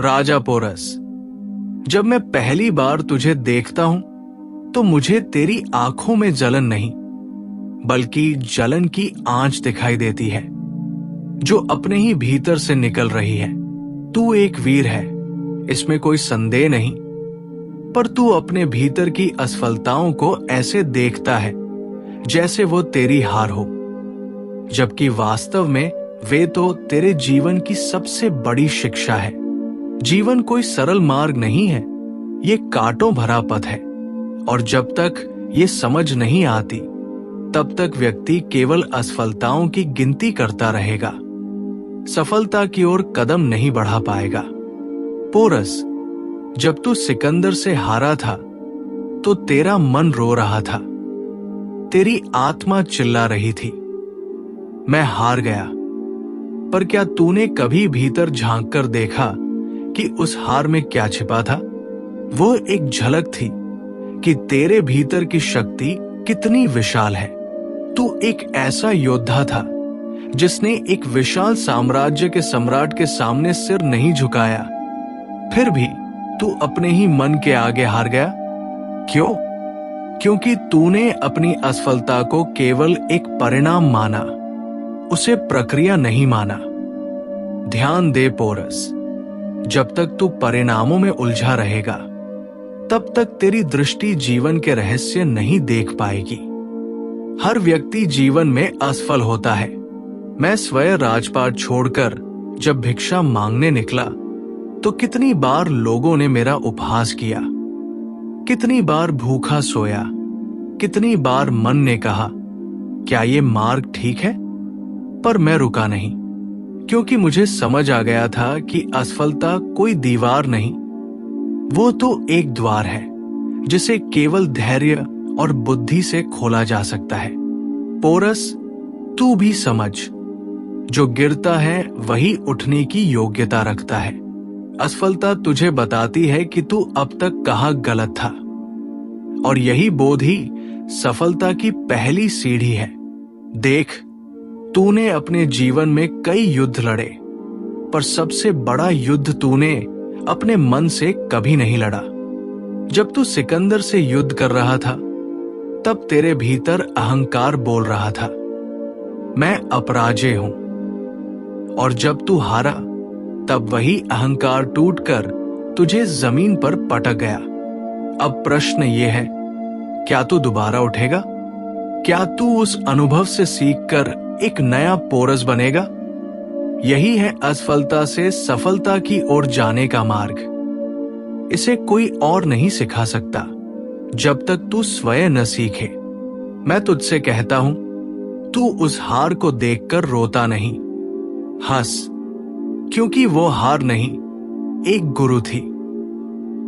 राजा porous, जब मैं पहली बार तुझे देखता हूं तो मुझे तेरी आंखों में जलन नहीं बल्कि जलन की आंच दिखाई देती है जो अपने ही भीतर से निकल रही है। तू एक वीर है, इसमें कोई संदेह नहीं, पर तू अपने भीतर की असफलताओं को ऐसे देखता है जैसे वो तेरी हार हो, जबकि वास्तव में वे तो तेरे जीवन की सबसे बड़ी शिक्षा है। जीवन कोई सरल मार्ग नहीं है, ये कांटों भरा पथ है, और जब तक ये समझ नहीं आती तब तक व्यक्ति केवल असफलताओं की गिनती करता रहेगा, सफलता की ओर कदम नहीं बढ़ा पाएगा। पोरस, जब तू सिकंदर से हारा था तो तेरा मन रो रहा था, तेरी आत्मा चिल्ला रही थी, मैं हार गया। पर क्या तूने कभी भीतर झांक कर देखा कि उस हार में क्या छिपा था? वो एक झलक थी कि तेरे भीतर की शक्ति कितनी विशाल है। तू एक ऐसा योद्धा था जिसने एक विशाल साम्राज्य के सम्राट के सामने सिर नहीं झुकाया, फिर भी तू अपने ही मन के आगे हार गया। क्यों? क्योंकि तूने अपनी असफलता को केवल एक परिणाम माना, उसे प्रक्रिया नहीं माना। ध्यान दे पोरस, जब तक तू परिणामों में उलझा रहेगा तब तक तेरी दृष्टि जीवन के रहस्य नहीं देख पाएगी। हर व्यक्ति जीवन में असफल होता है। मैं स्वयं राजपाट छोड़कर जब भिक्षा मांगने निकला तो कितनी बार लोगों ने मेरा उपहास किया, कितनी बार भूखा सोया, कितनी बार मन ने कहा क्या ये मार्ग ठीक है? पर मैं रुका नहीं, क्योंकि मुझे समझ आ गया था कि असफलता कोई दीवार नहीं, वो तो एक द्वार है जिसे केवल धैर्य और बुद्धि से खोला जा सकता है। पोरस, तू भी समझ, जो गिरता है वही उठने की योग्यता रखता है। असफलता तुझे बताती है कि तू अब तक कहाँ गलत था, और यही बोध ही सफलता की पहली सीढ़ी है। देख, तूने अपने जीवन में कई युद्ध लड़े, पर सबसे बड़ा युद्ध तूने अपने मन से कभी नहीं लड़ा। जब तू सिकंदर से युद्ध कर रहा था तब तेरे भीतर अहंकार बोल रहा था, मैं अपराजय हूं, और जब तू हारा तब वही अहंकार टूटकर तुझे जमीन पर पटक गया। अब प्रश्न ये है, क्या तू दोबारा उठेगा? क्या तू उस अनुभव से सीखकर एक नया पोरस बनेगा? यही है असफलता से सफलता की ओर जाने का मार्ग। इसे कोई और नहीं सिखा सकता जब तक तू स्वयं न सीखे। मैं तुझसे कहता हूं, तू उस हार को देखकर रोता नहीं, हंस, क्योंकि वो हार नहीं, एक गुरु थी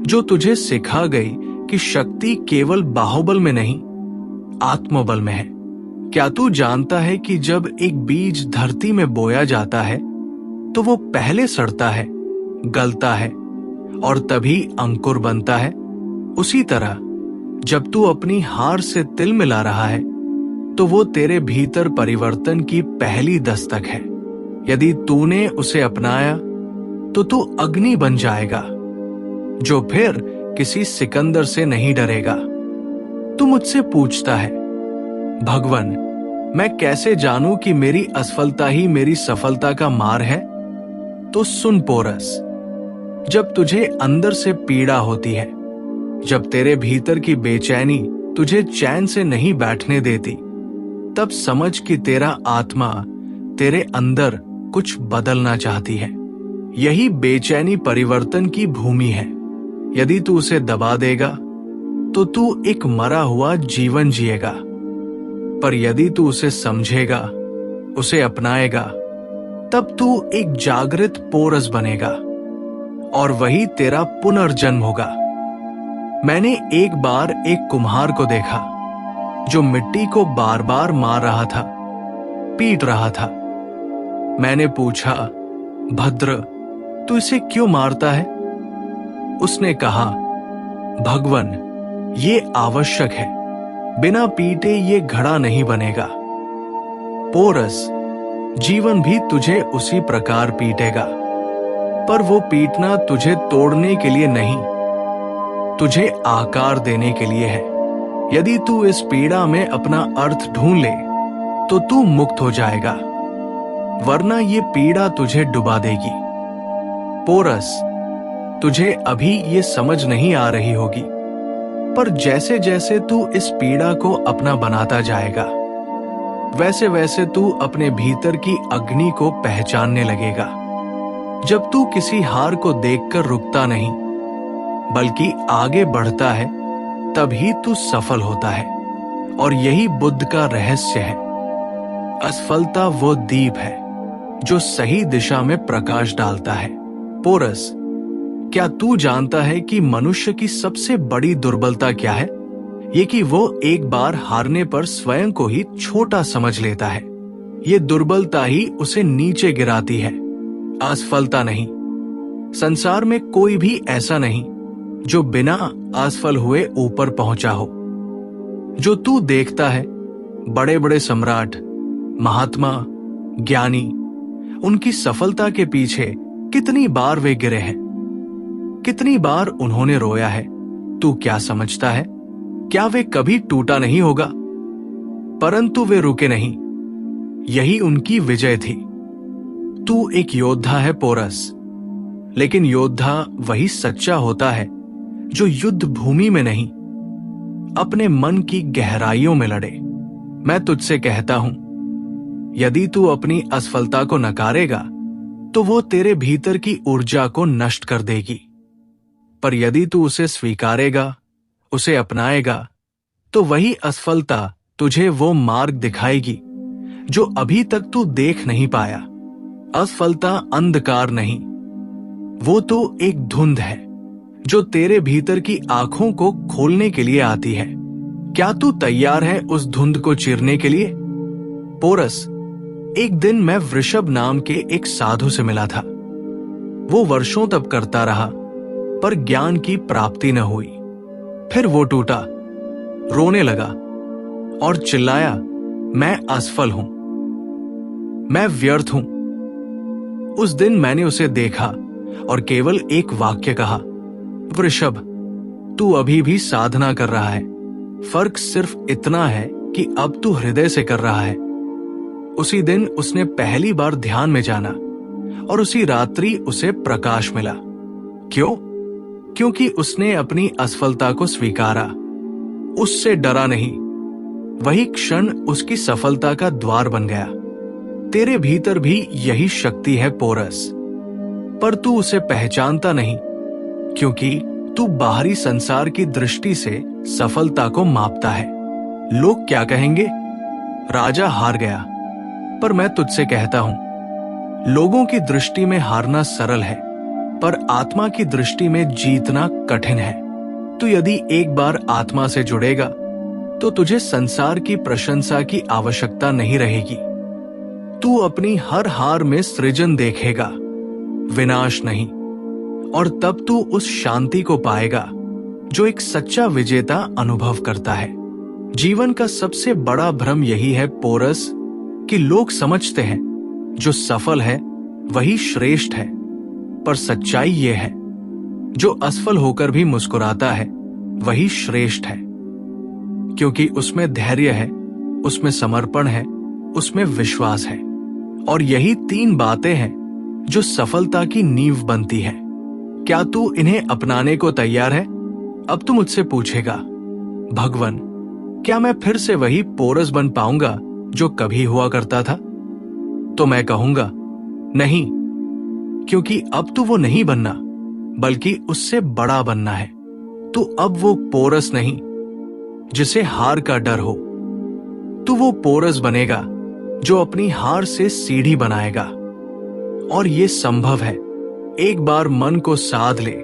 जो तुझे सिखा गई कि शक्ति केवल बाहुबल में नहीं, आत्मबल में है। क्या तू जानता है कि जब एक बीज धरती में बोया जाता है तो वो पहले सड़ता है, गलता है, और तभी अंकुर बनता है? उसी तरह जब तू अपनी हार से तिल मिला रहा है तो वो तेरे भीतर परिवर्तन की पहली दस्तक है। यदि तूने उसे अपनाया तो तू अग्नि बन जाएगा, जो फिर किसी सिकंदर से नहीं डरेगा। तू मुझसे पूछता है, भगवान, मैं कैसे जानूं कि मेरी असफलता ही मेरी सफलता का मार है? तो सुन पोरस, जब तुझे अंदर से पीड़ा होती है, जब तेरे भीतर की बेचैनी तुझे चैन से नहीं बैठने देती, तब समझ कि तेरा आत्मा तेरे अंदर कुछ बदलना चाहती है। यही बेचैनी परिवर्तन की भूमि है। यदि तू उसे दबा देगा तो तू एक मरा हुआ जीवन जिएगा, पर यदि तू उसे समझेगा, उसे अपनाएगा, तब तू एक जागृत पोरस बनेगा, और वही तेरा पुनर्जन्म होगा। मैंने एक बार एक कुम्हार को देखा जो मिट्टी को बार बार मार रहा था, पीट रहा था। मैंने पूछा, भद्र, तू इसे क्यों मारता है? उसने कहा, भगवान, ये आवश्यक है, बिना पीटे ये घड़ा नहीं बनेगा। पोरस, जीवन भी तुझे उसी प्रकार पीटेगा। पर वो पीटना तुझे तोड़ने के लिए नहीं, तुझे आकार देने के लिए है। यदि तू इस पीड़ा में अपना अर्थ ढूंढ ले तो तू मुक्त हो जाएगा, वरना ये पीड़ा तुझे डुबा देगी। पोरस, तुझे अभी ये समझ नहीं आ रही होगी, पर जैसे जैसे तू इस पीड़ा को अपना बनाता जाएगा, वैसे वैसे तू अपने भीतर की अग्नि को पहचानने लगेगा। जब तू किसी हार को देखकर रुकता नहीं, बल्कि आगे बढ़ता है, तभी तू सफल होता है। और यही बुद्ध का रहस्य है। असफलता वो दीप है जो सही दिशा में प्रकाश डालता है। पोरस, क्या तू जानता है कि मनुष्य की सबसे बड़ी दुर्बलता क्या है? ये कि वो एक बार हारने पर स्वयं को ही छोटा समझ लेता है। ये दुर्बलता ही उसे नीचे गिराती है, असफलता नहीं। संसार में कोई भी ऐसा नहीं जो बिना असफल हुए ऊपर पहुंचा हो। जो तू देखता है, बड़े बड़े सम्राट, महात्मा, ज्ञानी, उनकी सफलता के पीछे कितनी बार वे गिरे हैं, कितनी बार उन्होंने रोया है। तू क्या समझता है, क्या वे कभी टूटा नहीं होगा? परंतु वे रुके नहीं, यही उनकी विजय थी। तू एक योद्धा है पोरस, लेकिन योद्धा वही सच्चा होता है जो युद्ध भूमि में नहीं, अपने मन की गहराइयों में लड़े। मैं तुझसे कहता हूं, यदि तू अपनी असफलता को नकारेगा तो वो तेरे भीतर की ऊर्जा को नष्ट कर देगी। पर यदि तू उसे स्वीकारेगा, उसे अपनाएगा, तो वही असफलता तुझे वो मार्ग दिखाएगी जो अभी तक तू देख नहीं पाया। असफलता अंधकार नहीं, वो तो एक धुंध है जो तेरे भीतर की आंखों को खोलने के लिए आती है। क्या तू तैयार है उस धुंध को चीरने के लिए? पोरस, एक दिन मैं वृषभ नाम के एक साधु से मिला था। वो वर्षों तप करता रहा, पर ज्ञान की प्राप्ति न हुई। फिर वो टूटा, रोने लगा और चिल्लाया, मैं असफल हूं, मैं व्यर्थ हूं। उस दिन मैंने उसे देखा और केवल एक वाक्य कहा, वृषभ, तू अभी भी साधना कर रहा है। फर्क सिर्फ इतना है कि अब तू हृदय से कर रहा है। उसी दिन उसने पहली बार ध्यान में जाना और उसी रात्रि उसे प्रकाश मिला। क्यों? क्योंकि उसने अपनी असफलता को स्वीकारा, उससे डरा नहीं। वही क्षण उसकी सफलता का द्वार बन गया। तेरे भीतर भी यही शक्ति है पोरस, पर तू उसे पहचानता नहीं, क्योंकि तू बाहरी संसार की दृष्टि से सफलता को मापता है। लोग क्या कहेंगे? राजा हार गया। पर मैं तुझसे कहता हूं, लोगों की दृष्टि में हारना सरल है, पर आत्मा की दृष्टि में जीतना कठिन है। तू यदि एक बार आत्मा से जुड़ेगा तो तुझे संसार की प्रशंसा की आवश्यकता नहीं रहेगी। तू अपनी हर हार में सृजन देखेगा, विनाश नहीं, और तब तू उस शांति को पाएगा जो एक सच्चा विजेता अनुभव करता है। जीवन का सबसे बड़ा भ्रम यही है पोरस, कि लोग समझते हैं जो सफल है वही श्रेष्ठ है, पर सच्चाई ये है, जो असफल होकर भी मुस्कुराता है वही श्रेष्ठ है, क्योंकि उसमें धैर्य है, उसमें समर्पण है, उसमें विश्वास है। और यही तीन बातें हैं जो सफलता की नींव बनती है। क्या तू इन्हें अपनाने को तैयार है? अब तू मुझसे पूछेगा, भगवान, क्या मैं फिर से वही पोरस बन पाऊंगा जो कभी हुआ करता था? तो मैं कहूंगा, नहीं, क्योंकि अब तू वो नहीं बनना, बल्कि उससे बड़ा बनना है। तू अब वो पोरस नहीं जिसे हार का डर हो। तू वो पोरस बनेगा जो अपनी हार से सीढ़ी बनाएगा। और ये संभव है। एक बार मन को साध ले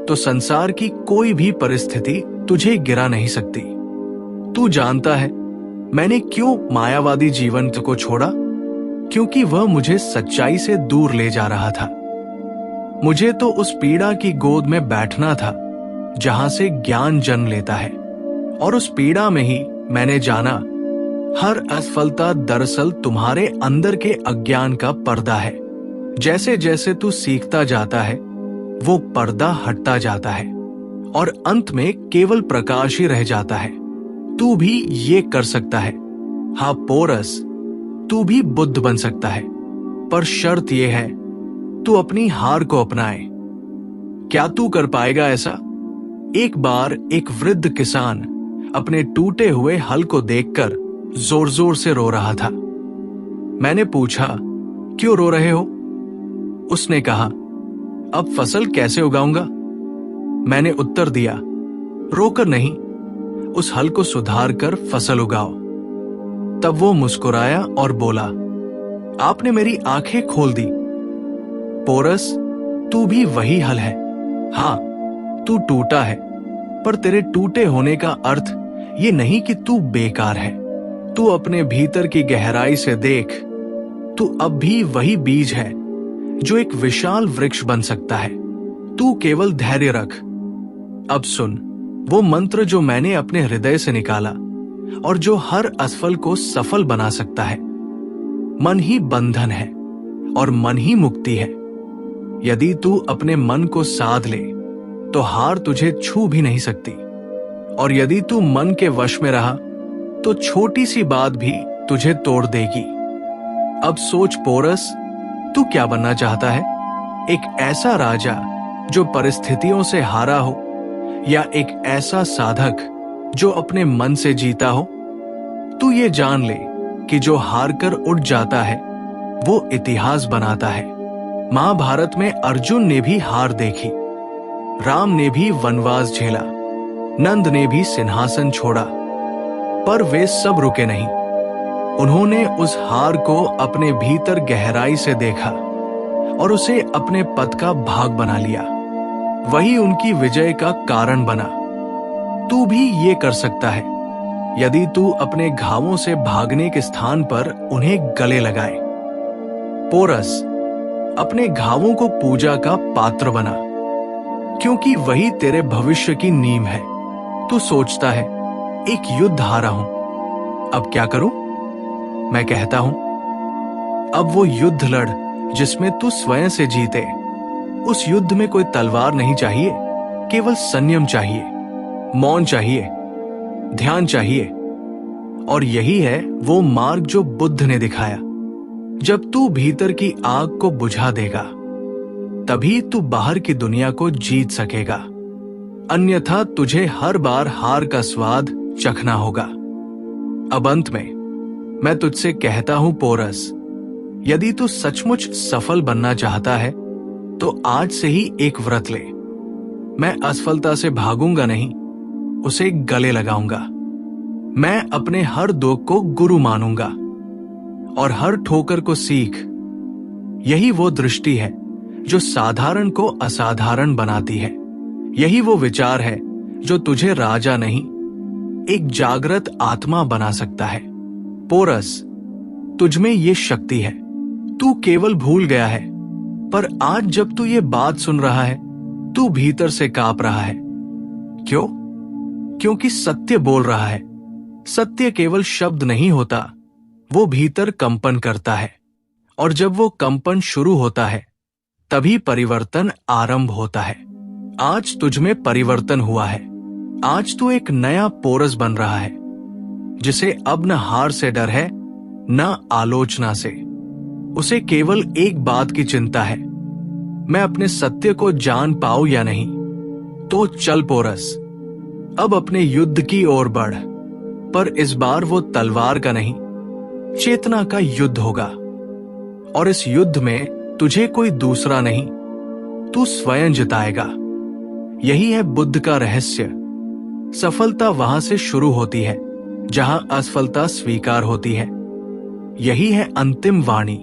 तो संसार की कोई भी परिस्थिति तुझे गिरा नहीं सकती। तू जानता है मैंने क्यों मायावादी जीवन को छोड़ा? क्योंकि वह मुझे सच्चाई से दूर ले जा रहा था। मुझे तो उस पीड़ा की गोद में बैठना था जहां से ज्ञान जन्म लेता है, और उस पीड़ा में ही मैंने जाना हर असफलता दरअसल तुम्हारे अंदर के अज्ञान का पर्दा है जैसे जैसे तू सीखता जाता है वो पर्दा हटता जाता है और अंत में केवल प्रकाश ही रह जाता है। तू भी ये कर सकता है। हाँ पोरस, तू भी बुद्ध बन सकता है, पर शर्त यह है तू अपनी हार को अपनाए। क्या तू कर पाएगा ऐसा? एक बार एक वृद्ध किसान अपने टूटे हुए हल को देखकर जोर जोर से रो रहा था। मैंने पूछा, क्यों रो रहे हो? उसने कहा, अब फसल कैसे उगाऊंगा? मैंने उत्तर दिया, रोकर नहीं, उस हल को सुधार कर फसल उगाओ। तब वो मुस्कुराया और बोला, आपने मेरी आंखें खोल दी। पोरस, तू भी वही हल है। हाँ, तू टूटा है, पर तेरे टूटे होने का अर्थ ये नहीं कि तू बेकार है। तू अपने भीतर की गहराई से देख, तू अब भी वही बीज है जो एक विशाल वृक्ष बन सकता है। तू केवल धैर्य रख। अब सुन वो मंत्र जो मैंने अपने हृदय से निकाला और जो हर असफल को सफल बना सकता है। मन ही बंधन है और मन ही मुक्ति है। यदि तू अपने मन को साध ले तो हार तुझे छू भी नहीं सकती, और यदि तू मन के वश में रहा तो छोटी सी बात भी तुझे तोड़ देगी। अब सोच पोरस, तू क्या बनना चाहता है? एक ऐसा राजा जो परिस्थितियों से हारा हो, या एक ऐसा साधक जो अपने मन से जीता हो? तू ये जान ले कि जो हार कर उठ जाता है वो इतिहास बनाता है। महाभारत में अर्जुन ने भी हार देखी, राम ने भी वनवास झेला, नंद ने भी सिंहासन छोड़ा, पर वे सब रुके नहीं। उन्होंने उस हार को अपने भीतर गहराई से देखा और उसे अपने पथ का भाग बना लिया। वही उनकी विजय का कारण बना। तू भी ये कर सकता है यदि तू अपने घावों से भागने के स्थान पर उन्हें गले लगाए। पोरस, अपने घावों को पूजा का पात्र बना, क्योंकि वही तेरे भविष्य की नींव है। तू सोचता है एक युद्ध हारा हूं, अब क्या करूं? मैं कहता हूं, अब वो युद्ध लड़ जिसमें तू स्वयं से जीते। उस युद्ध में कोई तलवार नहीं चाहिए, केवल संयम चाहिए, मौन चाहिए, ध्यान चाहिए। और यही है वो मार्ग जो बुद्ध ने दिखाया। जब तू भीतर की आग को बुझा देगा तभी तू बाहर की दुनिया को जीत सकेगा, अन्यथा तुझे हर बार हार का स्वाद चखना होगा। अब अंत में मैं तुझसे कहता हूं पोरस, यदि तू सचमुच सफल बनना चाहता है तो आज से ही एक व्रत ले। मैं असफलता से भागूंगा नहीं, उसे गले लगाऊंगा। मैं अपने हर दुख को गुरु मानूंगा और हर ठोकर को सीख। यही वो दृष्टि है जो साधारण को असाधारण बनाती है। यही वो विचार है जो तुझे राजा नहीं, एक जागृत आत्मा बना सकता है। पोरस, तुझमें ये शक्ति है। तू केवल भूल गया है, पर आज जब तू ये बात सुन रहा है तू भीतर से कांप रहा है। क्यों? क्योंकि सत्य बोल रहा है। सत्य केवल शब्द नहीं होता, वो भीतर कंपन करता है, और जब वो कंपन शुरू होता है तभी परिवर्तन आरंभ होता है। आज तुझमें परिवर्तन हुआ है। आज तू एक नया पोरस बन रहा है, जिसे अब न हार से डर है न आलोचना से। उसे केवल एक बात की चिंता है, मैं अपने सत्य को जान पाऊं या नहीं। तो चल पोरस, अब अपने युद्ध की ओर बढ़, पर इस बार वो तलवार का नहीं, चेतना का युद्ध होगा। और इस युद्ध में तुझे कोई दूसरा नहीं, तू स्वयं जिताएगा। यही है बुद्ध का रहस्य। सफलता वहां से शुरू होती है जहां असफलता स्वीकार होती है। यही है अंतिम वाणी।